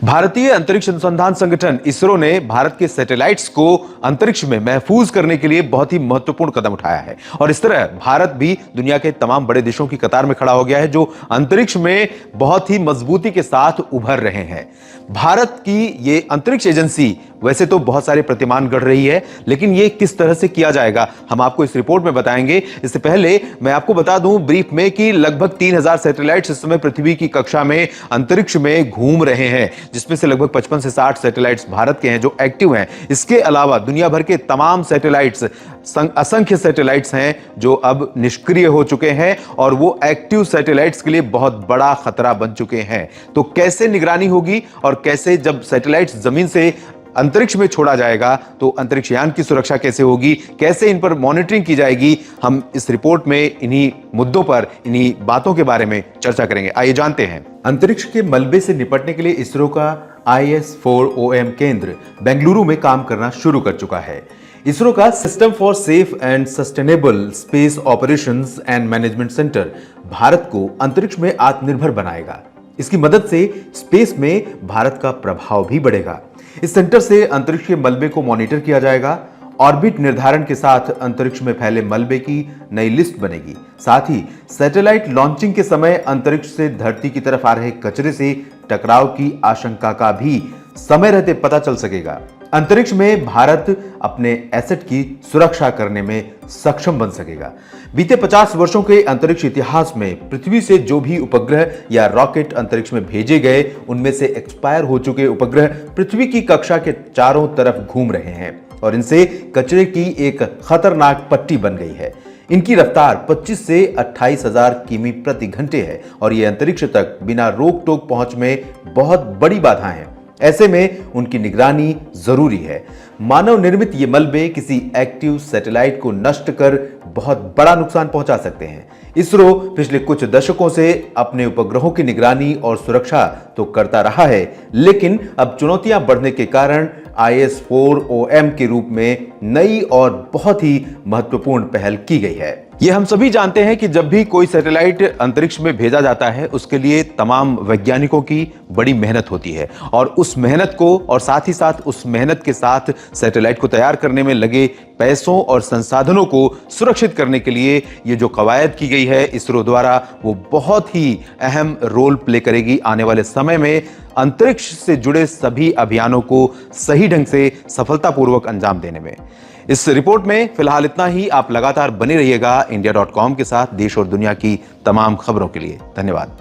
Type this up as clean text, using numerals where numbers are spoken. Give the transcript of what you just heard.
भारतीय अंतरिक्ष अनुसंधान संगठन इसरो ने भारत के सैटेलाइट्स को अंतरिक्ष में महफूज करने के लिए बहुत ही महत्वपूर्ण कदम उठाया है और इस तरह भारत भी दुनिया के तमाम बड़े देशों की कतार में खड़ा हो गया है जो अंतरिक्ष में बहुत ही मजबूती के साथ उभर रहे हैं। भारत की ये अंतरिक्ष एजेंसी वैसे तो बहुत सारे प्रतिमान गढ़ रही है, लेकिन ये किस तरह से किया जाएगा हम आपको इस रिपोर्ट में बताएंगे। इससे पहले मैं आपको बता दूं ब्रीफ में कि लगभग 3000 सैटेलाइट्स इस समय पृथ्वी की कक्षा में अंतरिक्ष में घूम रहे हैं, जिसमें से लगभग 55 से 60 सैटेलाइट्स भारत के हैं जो एक्टिव हैं। इसके अलावा दुनिया भर के तमाम सैटेलाइट्स, असंख्य सैटेलाइट्स हैं जो अब निष्क्रिय हो चुके हैं और वो एक्टिव सैटेलाइट्स के लिए बहुत बड़ा खतरा बन चुके हैं। तो कैसे निगरानी होगी और कैसे जब सैटेलाइट्स जमीन से अंतरिक्ष में छोड़ा जाएगा तो अंतरिक्ष यान की सुरक्षा कैसे होगी, कैसे इन पर मॉनिटरिंग की जाएगी, हम इस रिपोर्ट में इन्हीं मुद्दों पर, इन्हीं बातों के बारे में चर्चा करेंगे। आइए जानते हैं। अंतरिक्ष के मलबे से निपटने के लिए इसरो का IS-4OM केंद्र बेंगलुरु में काम करना शुरू कर चुका है। इसरो का system for safe and sustainable space operations and management centre Bharat को अंतरिक्ष में आत्मनिर्भर बनाएगा। इसकी मदद से स्पेस में भारत का प्रभाव भी बढ़ेगा। इस सेंटर से अंतरिक्ष के मलबे को मॉनिटर किया जाएगा। ऑर्बिट निर्धारण के साथ अंतरिक्ष में फैले मलबे की नई लिस्ट बनेगी। साथ ही सैटेलाइट लॉन्चिंग के समय अंतरिक्ष से धरती की तरफ आ रहे कचरे से टकराव की आशंका का भी समय रहते पता चल सकेगा। अंतरिक्ष में भारत अपने एसेट की सुरक्षा करने में सक्षम बन सकेगा। बीते 50 वर्षों के अंतरिक्ष इतिहास में पृथ्वी से जो भी उपग्रह या रॉकेट अंतरिक्ष में भेजे गए, उनमें से एक्सपायर हो चुके उपग्रह पृथ्वी की कक्षा के चारों तरफ घूम रहे हैं और इनसे कचरे की एक खतरनाक पट्टी बन गई है। इनकी रफ्तार 25 से 28,000 किमी प्रति घंटे है और ये अंतरिक्ष तक बिना रोक टोक पहुंच में बहुत बड़ी बाधा है। ऐसे में उनकी निगरानी जरूरी है। मानव निर्मित ये मलबे किसी एक्टिव सैटेलाइट को नष्ट कर बहुत बड़ा नुकसान पहुंचा सकते हैं। इसरो पिछले कुछ दशकों से अपने उपग्रहों की निगरानी और सुरक्षा तो करता रहा है, लेकिन अब चुनौतियां बढ़ने के कारण IS-4OM के रूप में नई और बहुत ही महत्वपूर्ण पहल की गई है। ये हम सभी जानते हैं कि जब भी कोई सैटेलाइट अंतरिक्ष में भेजा जाता है उसके लिए तमाम वैज्ञानिकों की बड़ी मेहनत होती है और उस मेहनत को और साथ ही साथ उस मेहनत के साथ सैटेलाइट को तैयार करने में लगे पैसों और संसाधनों को सुरक्षित करने के लिए ये जो कवायद की गई है इसरो द्वारा, वो बहुत ही अहम रोल प्ले करेगी आने वाले समय में अंतरिक्ष से जुड़े सभी अभियानों को सही ढंग से सफलतापूर्वक अंजाम देने में। इस रिपोर्ट में फिलहाल इतना ही। आप लगातार बने रहिएगा India.com के साथ देश और दुनिया की तमाम खबरों के लिए। धन्यवाद।